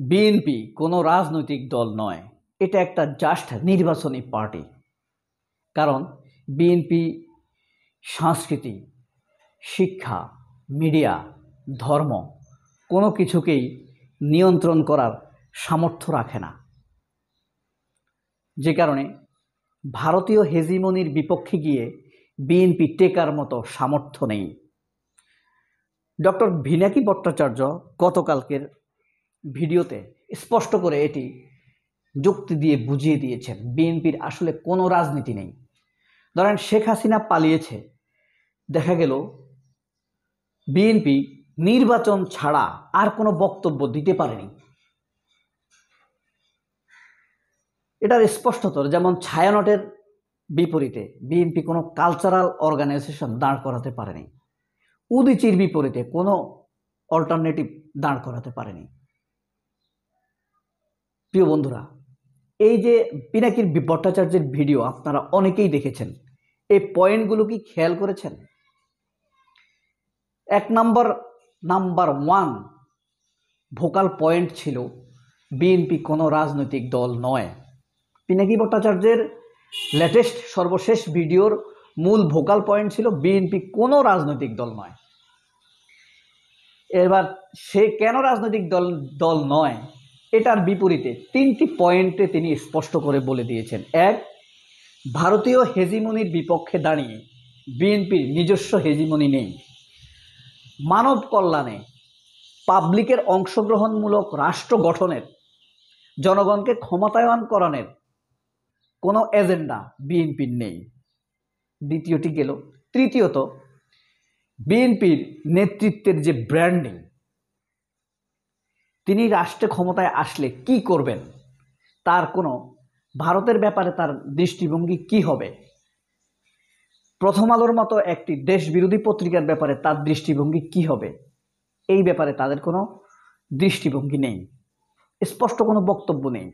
BNP কোনো রাজনৈতিক দল নয়, এটা একটা জাস্ট নির্বাচনী পার্টি। কারণ বিএনপি সংস্কৃতি, শিক্ষা, মিডিয়া, ধর্ম কোনো কিছুকেই নিয়ন্ত্রণ করার সামর্থ্য রাখে না। যে কারণে ভারতীয় হেজিমনির বিপক্ষে গিয়ে বিএনপি টেকার মতো সামর্থ্য নেই। ডক্টর ভিনাকি ভট্টাচার্য গতকালকের ভিডিওতে স্পষ্ট করে এটি যুক্তি দিয়ে বুঝিয়ে দিয়েছেন, বিএনপির আসলে কোনো রাজনীতি নেই। ধরেন শেখ হাসিনা পালিয়েছে, দেখা গেল বিএনপি নির্বাচন ছাড়া আর কোনো বক্তব্য দিতে পারেনি। এটার স্পষ্টতর, যেমন ছায়ানটের বিপরীতে বিএনপি কোনো কালচারাল অর্গানাইজেশন দাঁড় করাতে পারেনি, উদীচীর বিপরীতে কোনো অল্টারনেটিভ দাঁড় করাতে পারেনি। প্রিয় বন্ধুরা, এই যে পিনাকির ভট্টাচার্যের ভিডিও আপনারা অনেকেই দেখেছেন, এই পয়েন্টগুলো কি খেয়াল করেছেন? এক নাম্বার ওয়ান ভোকাল পয়েন্ট ছিল বিএনপি কোনো রাজনৈতিক দল নয়। পিনাকি ভট্টাচার্যের লেটেস্ট সর্বশেষ ভিডিওর মূল ভোকাল পয়েন্ট ছিল বিএনপি কোনো রাজনৈতিক দল নয়। এবার সে কেন রাজনৈতিক দল নয়, এটার বিপরীতে তিনটি পয়েন্টে তিনি স্পষ্ট করে বলে দিয়েছেন। এক, ভারতীয় হেজিমনির বিপক্ষে দাঁড়িয়ে বিএনপির নিজস্ব হেজিমনি নেই। মানব কল্যাণে, পাবলিকের অংশগ্রহণমূলক রাষ্ট্র গঠনের, জনগণকে ক্ষমতায়ন করানোর কোনো এজেন্ডা বিএনপির নেই। দ্বিতীয়টি গেল। তৃতীয়ত, বিএনপির নেতৃত্বের যে ব্র্যান্ডিং, তিনি রাষ্ট্রে ক্ষমতায় আসলে কি করবেন, তার কোনো ভারতের ব্যাপারে তার দৃষ্টিভঙ্গি কি হবে, প্রথম আলোর মতো একটি দেশবিরোধী পত্রিকার ব্যাপারে তার দৃষ্টিভঙ্গি কি হবে, এই ব্যাপারে তাদের কোনো দৃষ্টিভঙ্গি নেই, স্পষ্ট কোনো বক্তব্য নেই।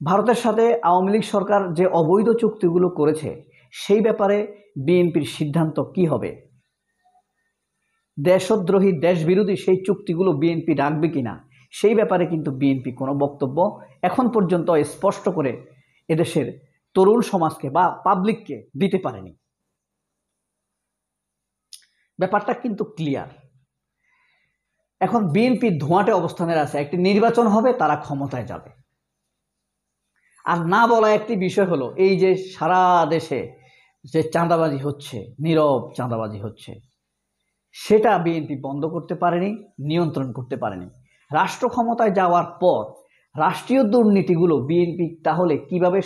ভারতের সাথে আওয়ামী লীগ সরকার যে অবৈধ চুক্তিগুলো করেছে, সেই ব্যাপারে বিএনপির সিদ্ধান্ত কি হবে, দেশদ্রোহী দেশবিরোধী সেই চুক্তিগুলো বিএনপি রাখবে কিনা, সেই ব্যাপারে কিন্তু বিএনপি কোনো বক্তব্য এখন পর্যন্ত স্পষ্ট করে এদেশের তরুণ সমাজকে বা পাবলিককে দিতে পারেনি। ব্যাপারটা কিন্তু ক্লিয়ার। এখন বিএনপি ধোঁয়াটে অবস্থানে আছে, একটি নির্বাচন হবে, তারা ক্ষমতায় যাবে। আর না বলা একটি বিষয় হলো, এই যে সারা দেশে যে চাঁদাবাজি হচ্ছে, নীরব চাঁদাবাজি হচ্ছে, সেটা বিএনপি বন্ধ করতে পারেনি, নিয়ন্ত্রণ করতে পারেনি। রাষ্ট্র ক্ষমতায় যাওয়ার পর রাষ্ট্রীয় দুর্নীতিগুলো বিএনপি তাহলে কিভাবে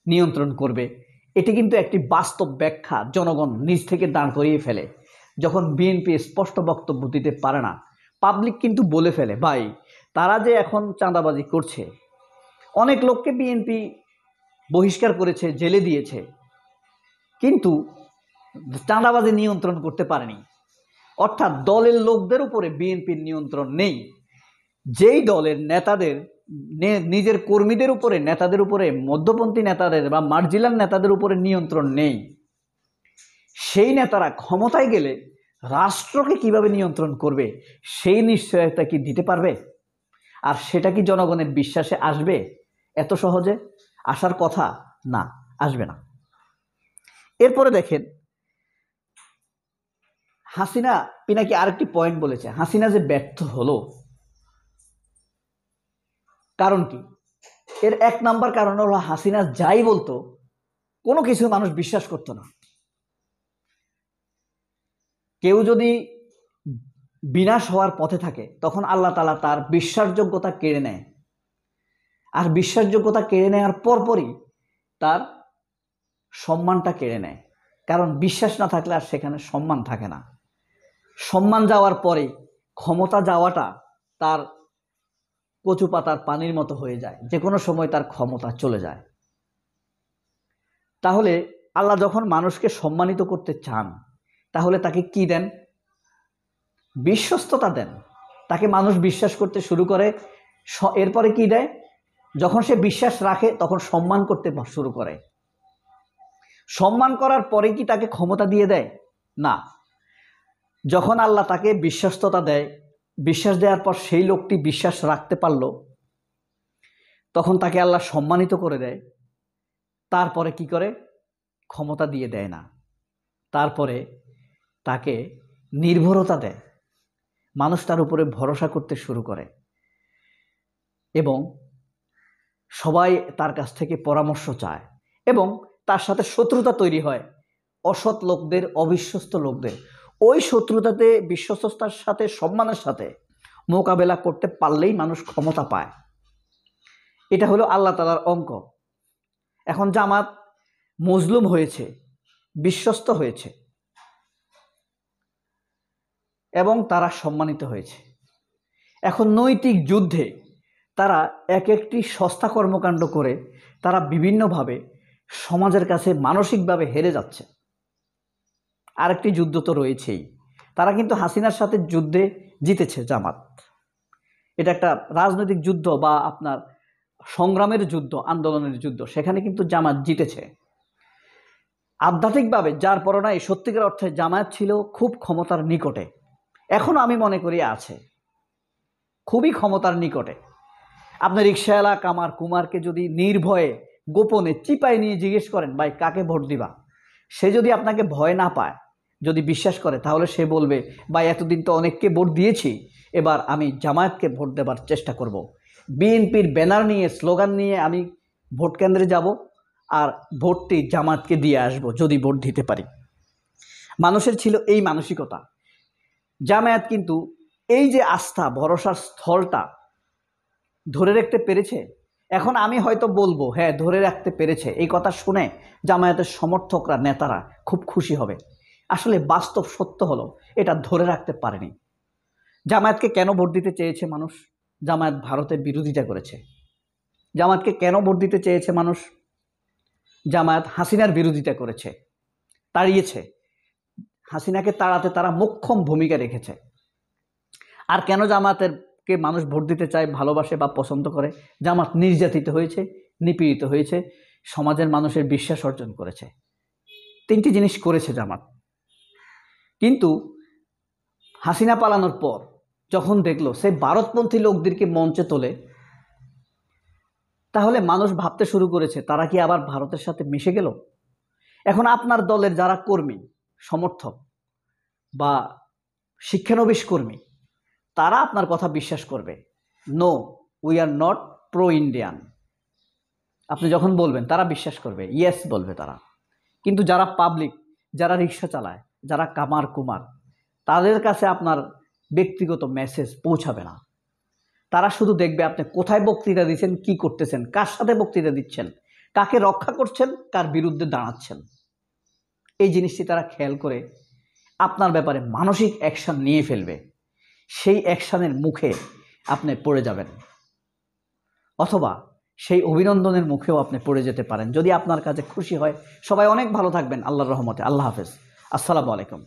নিয়ন্ত্রণ করবে, এটি কিন্তু একটি বাস্তব ব্যাখ্যা জনগণ নিজ থেকে দাঁড় করিয়ে ফেলে। যখন বিএনপি স্পষ্ট বক্তব্য দিতে পারে না, পাবলিক কিন্তু বলে ফেলে, ভাই তারা যে এখন চাঁদাবাজি করছে, অনেক লোককে বিএনপি বহিষ্কার করেছে, জেলে দিয়েছে, কিন্তু চাঁদাবাজি নিয়ন্ত্রণ করতে পারেনি। অর্থাৎ দলের লোকদের উপরে বিএনপির নিয়ন্ত্রণ নেই। যেই দলের নেতাদের নিজের কর্মীদের উপরে, নেতাদের উপরে, মধ্যপন্থী নেতাদের বা মার্জিনাল নেতাদের উপরে নিয়ন্ত্রণ নেই, সেই নেতারা ক্ষমতায় গেলে রাষ্ট্রকে কিভাবে নিয়ন্ত্রণ করবে, সেই নিশ্চয়তা কি দিতে পারবে? আর সেটা কি জনগণের বিশ্বাসে আসবে? এত সহজে আসার কথা না, আসবে না। এরপরে দেখেন, হাসিনা, পিনাকি আরেকটি পয়েন্ট বলেছে, হাসিনা যে ব্যর্থ হলো, কারণ কি? এর এক নাম্বার কারণ হলো, হাসিনা যাই বলতো কোনো কিছু মানুষ বিশ্বাস করতো না। কেউ যদি বিনাশ হওয়ার পথে থাকে, তখন আল্লাহ তাআলা তার বিশ্বাসযোগ্যতা কেড়ে নেয়। আর বিশ্বাসযোগ্যতা কেড়ে নেওয়ার পরপরই তার সম্মানটা কেড়ে নেয়। কারণ বিশ্বাস না থাকলে আর সেখানে সম্মান থাকে না। সম্মান যাওয়ার পরে ক্ষমতা যাওয়াটা তার কচু পাতার পানির মতো হয়ে যায়, যে কোনো সময় তার ক্ষমতা চলে যায়। তাহলে আল্লাহ যখন মানুষকে সম্মানিত করতে চান, তাহলে তাকে কি দেন? বিশ্বস্ততা দেন। তাকে মানুষ বিশ্বাস করতে শুরু করে, এরপরে কি দেয়? যখন সে বিশ্বাস রাখে, তখন সম্মান করতে শুরু করে। সম্মান করার পরে কি তাকে ক্ষমতা দিয়ে দেয়? না। যখন আল্লাহ তাকে বিশ্বস্ততা দেয়, বিশ্বাস দেওয়ার পর সেই লোকটি বিশ্বাস রাখতে পারল, তখন তাকে আল্লাহ সম্মানিত করে দেয়। তারপরে কি করে? ক্ষমতা দিয়ে দেয় না, তারপরে তাকে নির্ভরতা দেয়। মানুষ তার উপরে ভরসা করতে শুরু করে এবং সবাই তার কাছ থেকে পরামর্শ চায় এবং তার সাথে শত্রুতা তৈরি হয় অসৎ লোকদের, অবিশ্বস্ত লোকদের। ওই শত্রুতাতে বিশ্বস্ততার সাথে, সম্মানের সাথে মোকাবেলা করতে পারলেই মানুষ ক্ষমতা পায়। এটা হলো আল্লাহ তাআলার অঙ্ক। এখন জামাত মজলুম হয়েছে, বিশ্বস্ত হয়েছে এবং তারা সম্মানিত হয়েছে। এখন নৈতিক যুদ্ধে তারা এক একটি সস্তা কর্মকাণ্ড করে তারা বিভিন্নভাবে সমাজের কাছে মানসিকভাবে হেরে যাচ্ছে। আরেকটি যুদ্ধ তো রয়েছেই, তারা কিন্তু হাসিনার সাথে যুদ্ধে জিতেছে জামাত। এটা একটা রাজনৈতিক যুদ্ধ বা আপনার সংগ্রামের যুদ্ধ, আন্দোলনের যুদ্ধ, সেখানে কিন্তু জামাত জিতেছে। আধ্যাত্মিকভাবে যার পরনাই সত্যিকার অর্থে জামায়াত ছিল খুব ক্ষমতার নিকটে, এখনো আমি মনে করি আছে খুবই ক্ষমতার নিকটে। আপনি রিকশাওয়ালা কামার কুমারকে যদি নির্ভয়ে গোপনে চিপায় নিয়ে জিজ্ঞেস করেন, ভাই কাকে ভোট দিবা, সে যদি আপনাকে ভয় না পায়, যদি বিশ্বাস করে, তাহলে সে বলবে, ভাই এতদিন তো অনেককে ভোট দিয়েছি, এবার আমি জামায়াতকে ভোট দেবার চেষ্টা করব। বিএনপির ব্যানার নিয়ে, স্লোগান নিয়ে আমি ভোট কেন্দ্রে যাব আর ভোটটি জামায়াতকে দিয়ে আসব যদি ভোট দিতে পারি। মানুষের ছিল এই মানসিকতা। জামায়াত কিন্তু এই যে আস্থা, ভরসার স্থলটা ধরে রাখতে পেরেছে। এখন আমি হয়তো বলবো হ্যাঁ ধরে রাখতে পেরেছে, এই কথা শুনে জামায়াতের সমর্থকরা, নেতারা খুব খুশি হবে। আসলে বাস্তব সত্য হলো এটা ধরে রাখতে পারেনি। জামায়াতকে কেন ভোট দিতে চেয়েছে মানুষ? জামায়াত ভারতের বিরোধিতা করেছে। জামায়াতকে কেন ভোট দিতে চেয়েছে মানুষ? জামায়াত হাসিনার বিরোধিতা করেছে, তাড়িয়েছে। হাসিনাকে তাড়াতে তারা মোক্ষম ভূমিকা রেখেছে। আর কেন জামায়াতেরকে মানুষ ভোট দিতে চায়, ভালোবাসে বা পছন্দ করে? জামাত নির্যাতিত হয়েছে, নিপীড়িত হয়েছে, সমাজের মানুষের বিশ্বাস অর্জন করেছে। তিনটি জিনিস করেছে জামাত। কিন্তু হাসিনা পালানোর পর যখন দেখলো সেই ভারতপন্থী লোকদেরকে মঞ্চে তোলে, তাহলে মানুষ ভাবতে শুরু করেছে তারা কি আবার ভারতের সাথে মিশে গেল? এখন আপনার দলের যারা কর্মী, সমর্থক বা শিক্ষানবিশ কর্মী, তারা আপনার কথা বিশ্বাস করবে, no we are not pro Indian. আপনি যখন বলবেন তারা বিশ্বাস করবে, ইয়েস বলবে তারা। কিন্তু যারা পাবলিক, যারা রিক্সা চালায়, যারা কামার কুমার, তাদের কাছে আপনার ব্যক্তিগত মেসেজ পৌঁছাবে না। তারা শুধু দেখবে আপনি কোথায় বক্তৃতা দিচ্ছেন, কি করতেছেন, কার সাথে বক্তৃতা দিচ্ছেন, কাকে রক্ষা করছেন, কার বিরুদ্ধে দাঁড়াচ্ছেন। এই জিনিসটি তারা খেয়াল করে আপনার ব্যাপারে মানসিক অ্যাকশন নিয়ে ফেলবে। সেই অ্যাকশনের মুখে আপনি পড়ে যাবেন, অথবা সেই অভিনন্দনের মুখেও আপনি পড়ে যেতে পারেন, যদি আপনার কাছে খুশি হয়। সবাই অনেক ভালো থাকবেন, আল্লাহর রহমতে। আল্লাহ হাফেজ, আসসালামু আলাইকুম।